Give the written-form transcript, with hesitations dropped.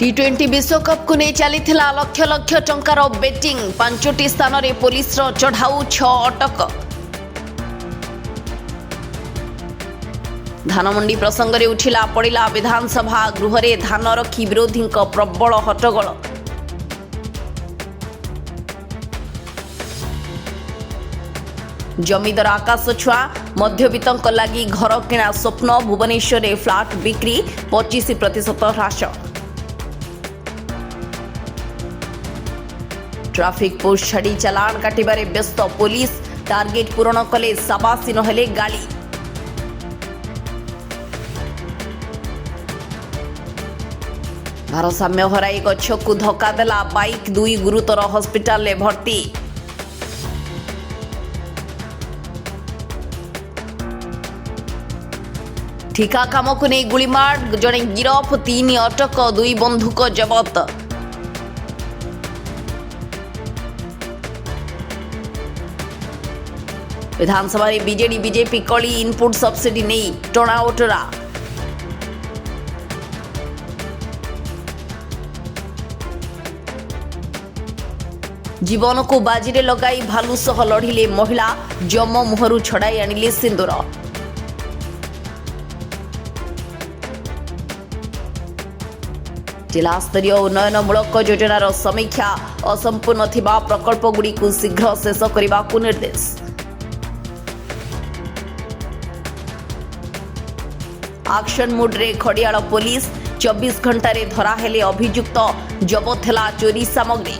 टी20 विश्वकप को नहीं चली लक्ष लक्ष टंकार बेटिंग 5टी स्थान में पुलिस चढ़ाऊ 6 अटक। धानमंडी प्रसंग में उठिला पड़ा विधानसभा गृह में धान रखी विरोधी प्रबल हट्टगोल। जमीदर आकाश छुआ मध्यवित्त लगी घर किणा स्वप्न। भुवनेश्वर में फ्लाट बिक्री 25% ह्रास। ट्रैफिक पोस्ट छाड़ी चलाण काटिबारे व्यस्त पुलिस। टार्गेट पूरण कले साबासी नहेले गाड़ी। भारसाम्य हराई गछ को धक्का देला बाइक। 2 गुरुतर हॉस्पिटल में भर्ती। ठिका काम को नहीं गुलीमार। जड़े गिरफ 3 अटक 2 बंधुक जबत। विधानसभा में बीजेडी बीजेपी कली इनपुट सब्सिडी नहीं टणाओटरा। जीवन को बाजी रे लगाई भालू सह लढ़िले महिला। जम मुहरु छड़ाई आनिले सिंदूर। जिला स्तरीय उन्नयनमूलक योजनार समीक्षा। असंपूर्ण थिबा प्रकल्पगुड़ी को शीघ्र शेष करने को निर्देश। एक्शन मुड रे खड़ियाल पुलिस। 24 घंटा रे धरा हेले अभियुक्त। जबत हेला चोरी सामग्री।